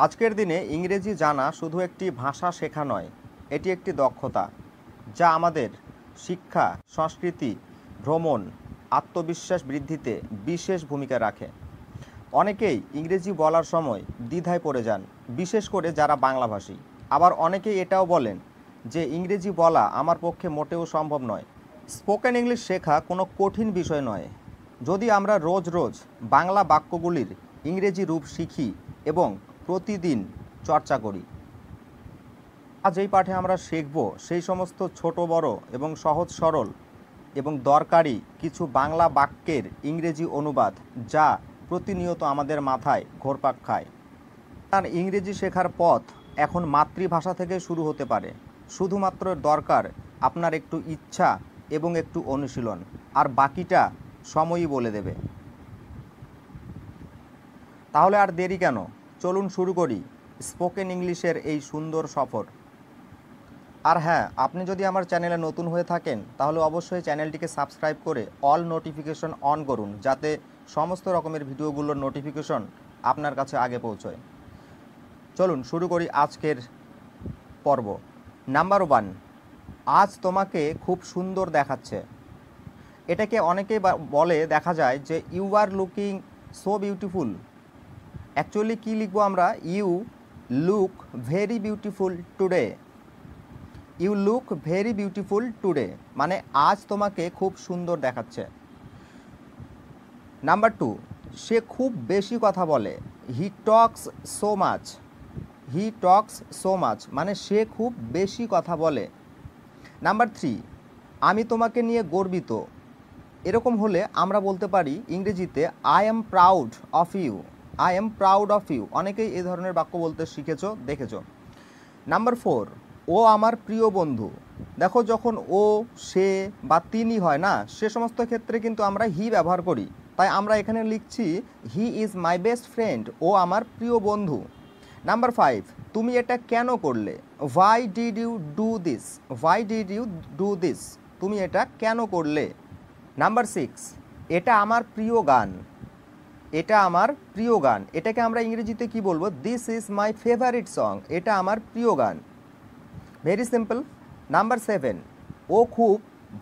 আজকের দিনে ইংরেজি জানা শুধু একটি ভাষা শেখা নয়, এটি একটি দক্ষতা যা আমাদের শিক্ষা, সংস্কৃতি, ভ্রমণ, আত্মবিশ্বাস বৃদ্ধিতে বিশেষ ভূমিকা রাখে। অনেকেই ইংরেজি বলার সময় দ্বিধায় পড়ে যান, বিশেষ করে যারা বাংলাভাষী। আবার অনেকেই এটাও বলেন যে ইংরেজি বলা আমার পক্ষে মোটেও সম্ভব নয়। স্পোকেন ইংলিশ শেখা কোনো কঠিন বিষয় নয়, যদি আমরা রোজ রোজ বাংলা বাক্যগুলির ইংরেজি রূপ শিখি এবং প্রতিদিন চর্চা করি। আজ এই পাঠে আমরা শিখব সেই সমস্ত ছোট বড় এবং সহজ সরল এবং দরকারি কিছু বাংলা বাক্যের ইংরেজি অনুবাদ যা প্রতিনিয়ত আমাদের মাথায় ঘুরপাক খায়। আর ইংরেজি শেখার পথ এখন মাতৃভাষা থেকে শুরু হতে পারে। শুধুমাত্র দরকার আপনার একটু ইচ্ছা এবং একটু অনুশীলন, আর বাকিটা সময়ই বলে দেবে। তাহলে আর দেরি কেন, চলুন শুরু করি স্পোকেন ইংলিশের এই সুন্দর সফর। আর হ্যাঁ, আপনি যদি আমার চ্যানেলে নতুন হয়ে থাকেন তাহলে অবশ্যই চ্যানেলটিকে সাবস্ক্রাইব করে অল নোটিফিকেশন অন করুন, যাতে সমস্ত রকমের ভিডিওগুলোর নোটিফিকেশন আপনার কাছে আগে পৌঁছয়। চলুন শুরু করি আজকের পর্ব। নাম্বার 1, আজ তোমাকে খুব সুন্দর দেখাচ্ছে। এটাকে অনেকেই বলে দেখা যায় যে you are looking so beautiful. Actually কী লিখবো আমরা? You look very beautiful today. You look very beautiful today মানে আজ তোমাকে খুব সুন্দর দেখাচ্ছে। নাম্বার 2, সে খুব বেশি কথা বলে। হি টক্স সো মাচ। হি টক্স সো মাচ মানে সে খুব বেশি কথা বলে। নাম্বার 3, আমি তোমাকে নিয়ে গর্বিত। এরকম হলে আমরা বলতে পারি ইংরেজিতে I am proud of you. I am proud of you. অনেকেই এই ধরনের বাক্য বলতে শিখেছ, দেখেছ। নাম্বার 4, ও আমার প্রিয় বন্ধু। দেখো, যখন ও, সে বা তিনি হয় না, সে সমস্ত ক্ষেত্রে কিন্তু আমরা হি ব্যবহার করি। তাই আমরা এখানে লিখছি he is my best friend. ও আমার প্রিয় বন্ধু। নাম্বার 5, তুমি এটা কেন করলে? Why did you do this? Why did you do this? তুমি এটা কেন করলে? নাম্বার 6, এটা আমার প্রিয় গান। এটা আমার প্রিয় গান। এটাকে আমরা ইংরেজিতে কি বলবো? This is my favourite song. এটা আমার প্রিয় গান। Very simple. নাম্বার 7, ও খুব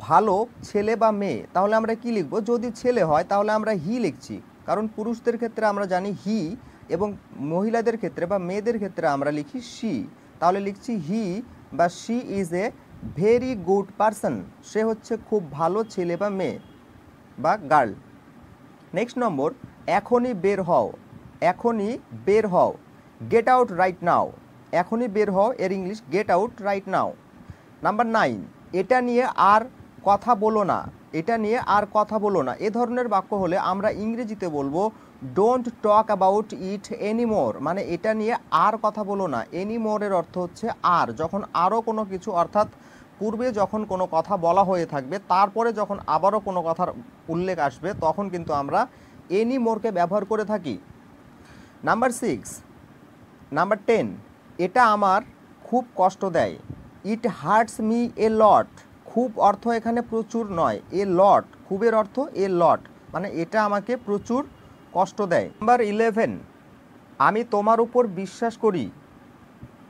ভালো ছেলে বা মেয়ে। তাহলে আমরা কি লিখব? যদি ছেলে হয় তাহলে আমরা হি লিখছি, কারণ পুরুষদের ক্ষেত্রে আমরা জানি হি এবং মহিলাদের ক্ষেত্রে বা মেয়েদের ক্ষেত্রে আমরা লিখি শি। তাহলে লিখছি হি বা she is a very good person. সে হচ্ছে খুব ভালো ছেলে বা মেয়ে বা গার্ল। নেক্সট নম্বর, এখনই বের হও। এখনই বের হও। Get out right now. এখনই বের হও এর English get out right now. Number 9, এটা নিয়ে আর কথা বলো না। এটা নিয়ে আর কথা বলো না। এ ধরনের বাক্য হলে আমরা ইংরেজিতে বলবো don't talk about it anymore মানে এটা নিয়ে আর কথা বলো না। এনিমোরের অর্থ হচ্ছে আর। যখন আরও কোনো কিছু, অর্থাৎ পূর্বে যখন কোনো কথা বলা হয়ে থাকবে তারপরে যখন আবারও কোনো কথার উল্লেখ আসবে তখন কিন্তু আমরা এনিমোরকে ব্যবহার করে থাকি। নাম্বার 6, নাম্বার 10, এটা আমার খুব কষ্ট দেয়। ইট হার্টস মি এ লট। খুব অর্থ এখানে প্রচুর নয়, এ লট। খুবের অর্থ এ লট মানে এটা আমাকে প্রচুর কষ্ট দেয়। নাম্বার 11, আমি তোমার উপর বিশ্বাস করি।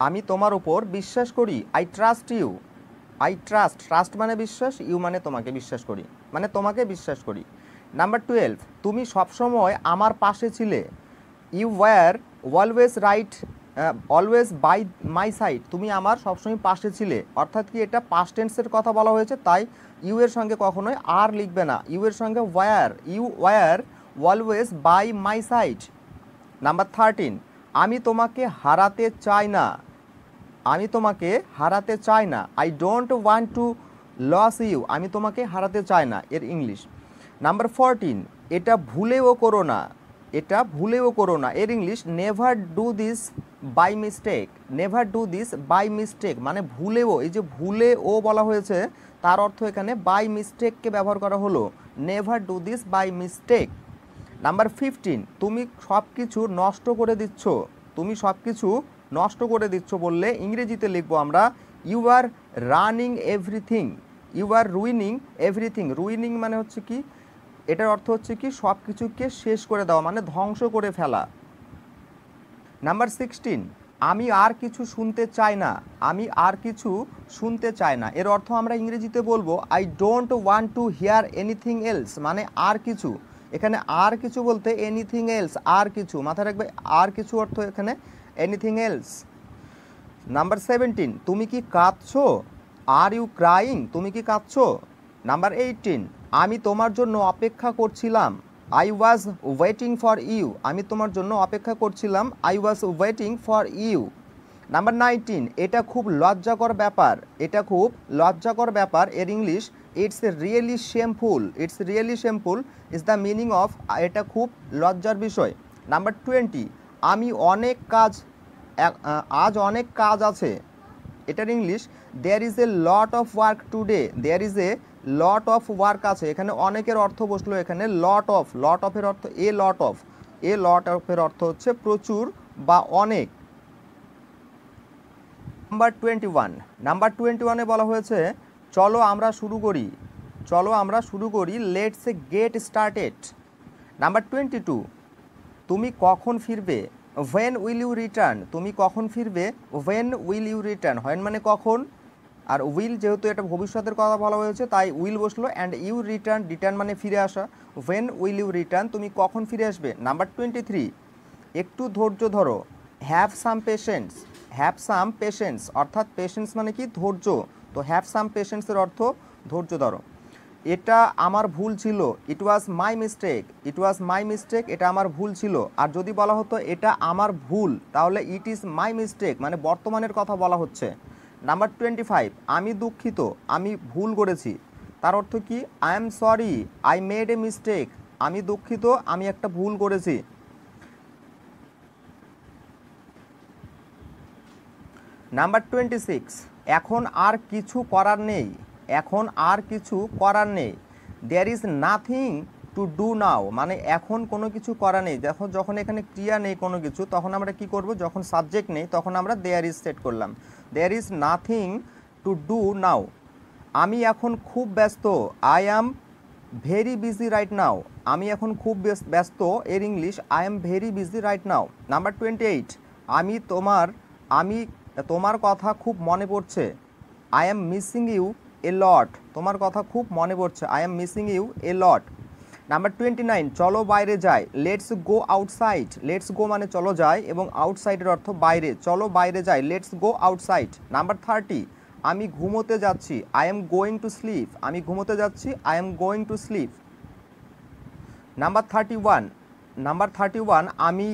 আমি তোমার উপর বিশ্বাস করি। I trust you. I trust, trust মানে বিশ্বাস, ইউ মানে তোমাকে বিশ্বাস করি, মানে তোমাকে বিশ্বাস করি। নাম্বার 12, তুমি সবসময় আমার পাশে ছিলে। You were always right always by my side. তুমি আমার সবসময় পাশে ছিলে। অর্থাৎ কি, এটা পাস্ট টেন্সের কথা বলা হয়েছে, তাই ইউ এর সঙ্গে কখনোই আর লিখবে না। ইউ এর সঙ্গে were. You were always by my side. Number 13, আমি তোমাকে হারাতে চাই না। আমি তোমাকে হারাতে চাই না। I don't want to lose you. আমি তোমাকে হারাতে চাই না এর ইংলিশ। নাম্বার 14, এটা ভুলেও করো না। এটা ভুলেও করো না এর English never do this by mistake. Never do this by mistake মানে ভুলেও, এই যে ভুলেও বলা হয়েছে তার অর্থ এখানে বাই মিস্টেককে ব্যবহার করা হলো। Never do this by mistake. Number 15, তুমি সব কিছু নষ্ট করে দিচ্ছ। তুমি সব কিছু নষ্ট করে দিচ্ছ বললে ইংরেজিতে লিখবো আমরা you are running everything. You are ruining everything. Ruining মানে হচ্ছে কি, এটার অর্থ হচ্ছে কি সব কিছুকে শেষ করে দেওয়া, মানে ধ্বংস করে ফেলা। নাম্বার 16, আমি আর কিছু শুনতে চাই না। আমি আর কিছু শুনতে চাই না এর অর্থ আমরা ইংরেজিতে বলবো I don't want two here anything else, মানে আর কিছু। এখানে আর কিছু বলতে এনিথিং এলস, আর কিছু, মাথায় রাখবে আর কিছু অর্থ এখানে এনিথিং এলস। নাম্বার 17, তুমি কি কাঁদছো? আর ইউ ক্রাইং, তুমি কি কাঁদছো? নাম্বার 18, আমি তোমার জন্য অপেক্ষা করছিলাম। I was waiting for you, আমি তোমার জন্য অপেক্ষা করছিলাম। I was waiting for you. Number 19, এটা খুব লজ্জাকর ব্যাপার। এটা খুব লজ্জাকর ব্যাপার এর English it's really shameful. It's really shameful is the meaning of এটা খুব লজ্জার বিষয়। নাম্বার 20, আমি অনেক কাজ আজ অনেক কাজ আছে। এটার English there is a lot of work today. There is a lot of work আছে, এখানে অনেকের অর্থ বসলো এখানে লট অফ। লট অফের অর্থ এ লট অফ। এ লট অফের অর্থ হচ্ছে প্রচুর বা অনেক। নাম্বার 21, নাম্বার 21-এ বলা হয়েছে চলো আমরা শুরু করি। চলো আমরা শুরু করি, লেটস গেট স্টার্টেড। নাম্বার 22, তুমি কখন ফিরবে? হোয়েন উইল ইউ রিটার্ন, তুমি কখন ফিরবে? When will you return, when মানে কখন, আর উইল যেহেতু এটা ভবিষ্যতের কথা বলা হয়েছে তাই উইল বসলো, অ্যান্ড ইউ রিটার্ন, রিটার্ন মানে ফিরে আসা। হোয়েন উইল ইউ রিটার্ন, তুমি কখন ফিরে আসবে? নাম্বার 23, একটু ধৈর্য ধরো। Have some patience. Have some patience অর্থাৎ পেশেন্স মানে কি ধৈর্য, তো হ্যাভ সাম পেশেন্সের অর্থ ধৈর্য ধরো। এটা আমার ভুল ছিল। ইট ওয়াজ my mistake. It was my mistake, এটা আমার ভুল ছিল। আর যদি বলা হতো এটা আমার ভুল তাহলে ইট ইজ মাই মিস্টেক, মানে বর্তমানের কথা বলা হচ্ছে। নাম্বার 25, আমি দুঃখিত, আমি ভুল করেছি। তার অর্থ কি? I am sorry, I made a mistake. আমি দুঃখিত, আমি একটা ভুল করেছি। নাম্বার 26, এখন আর কিছু করার নেই। এখন আর কিছু করার নেই। There is nothing to do now, মানে এখন কোনো কিছু করা নেই। যখন এখানে ক্রিয়া নেই কোনো কিছু তখন আমরা কি করব? যখন সাবজেক্ট নেই তখন আমরা দেয়ার ইজ সেট করলাম। There is nothing to do now. আমি এখন খুব ব্যস্ত। I am very busy right now. আমি এখন খুব ব্যস্ত এর English I am very busy right now. Number 28, আমি তোমার কথা খুব মনে পড়ছে। I am missing you a lot. তোমার কথা খুব মনে পড়ছে। I am missing you a lot. Number 29, চলো বাইরে যাই। Let's go outside. Let's go মানে চলো যাই এবং আউটসাইডের অর্থ বাইরে। চলো বাইরে যাই, লেটস গো আউটসাইড। নাম্বার 30, আমি ঘুমোতে যাচ্ছি। I am going to sleep. আমি ঘুমোতে যাচ্ছি, I am going to sleep. Number 31, আমি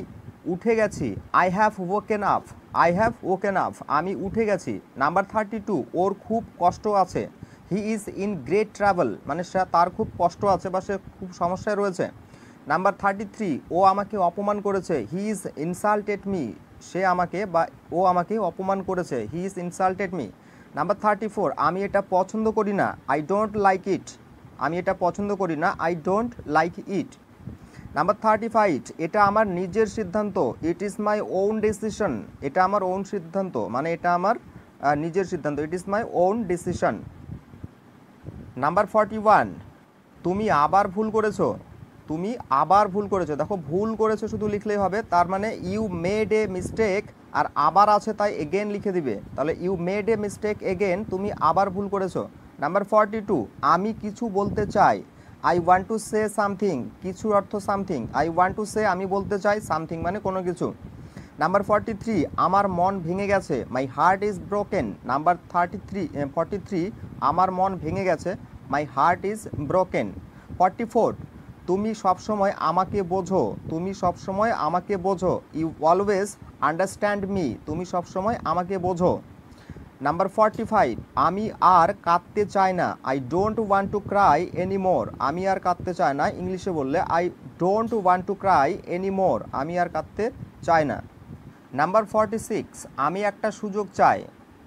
উঠে গেছি। I have woken up. I have woken up, আমি উঠে গেছি। নাম্বার 32, ওর খুব কষ্ট আছে। He is in great travel, মানে তার খুব কষ্ট আছে বা সে খুব সমস্যায় রয়েছে। নাম্বার 33, ও আমাকে অপমান করেছে। He is insulted me. সে আমাকে বা ও আমাকে অপমান করেছে। He is insulted me. Number 34, আমি এটা পছন্দ করি না। I don't like it. আমি এটা পছন্দ করি না। I don't like it. Number 35, এটা আমার নিজের সিদ্ধান্ত। It is my own decision. এটা আমার ওন সিদ্ধান্ত, মানে এটা আমার নিজের সিদ্ধান্ত। It is my own decision. Number 41, তুমি আবার ভুল করেছো। তুমি আবার ভুল করেছো। দেখো ভুল করেছো শুধু লিখলেই হবে, তার মানে ইউ মেড এ মিস্টেক, আর আবার আছে তাই এগেন লিখে দিবে। তাহলে you made a mistake again, তুমি আবার ভুল করেছো। নাম্বার 42, আমি কিছু বলতে চাই। I want to say something. কিছু অর্থ something. I want to say আমি বলতে চাই, সামথিং মানে কোনো কিছু। নাম্বার 43, আমার মন ভেঙে গেছে। My heart is broken. Number 43, আমার মন ভেঙে গেছে। My heart is broken. 44, তুমি সবসময় আমাকে বোঝো। তুমি সবসময় আমাকে বোঝো। You always understand me. তুমি সবসময় আমাকে বোঝো। নাম্বার 45, আমি আর কাঁদতে চাই না। I don't want to cry any more. আমি আর কাঁদতে চাই না, ইংলিশে বললে I don't want to cry any more. আমি আর কাঁদতে চাই না। নাম্বার 46, আমি একটা সুযোগ চাই।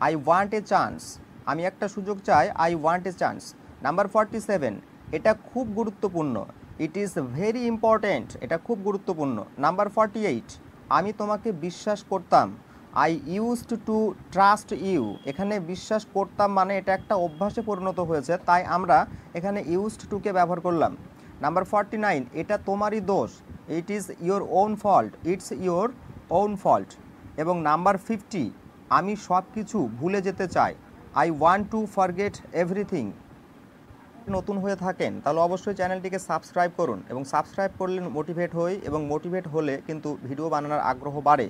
I want a chance. আমি একটা সুযোগ চাই। I want a chance. Number 47, এটা খুব গুরুত্বপূর্ণ। It is very important. এটা খুব গুরুত্বপূর্ণ। নাম্বার 48, আমি তোমাকে বিশ্বাস করতাম। I used to trust you. এখানে বিশ্বাস করতাম মানে এটা একটা অভ্যাসে পরিণত হয়েছে, তাই আমরা এখানে ইউজড টুকে ব্যবহার করলাম। নাম্বার 49, এটা তোমারই দোষ। It is your own fault. It's your own fault. এবং নাম্বার 50, আমি সব কিছু ভুলে যেতে চাই, I want to forget everything. নতুন হয়ে থাকেন তাহলে অবশ্যই চ্যানেলটিকে সাবস্ক্রাইব করুন, এবং সাবস্ক্রাইব করলে মোটিভেট হই, এবং মোটিভেট হলে কিন্তু ভিডিও বানানোর আগ্রহ বাড়ে।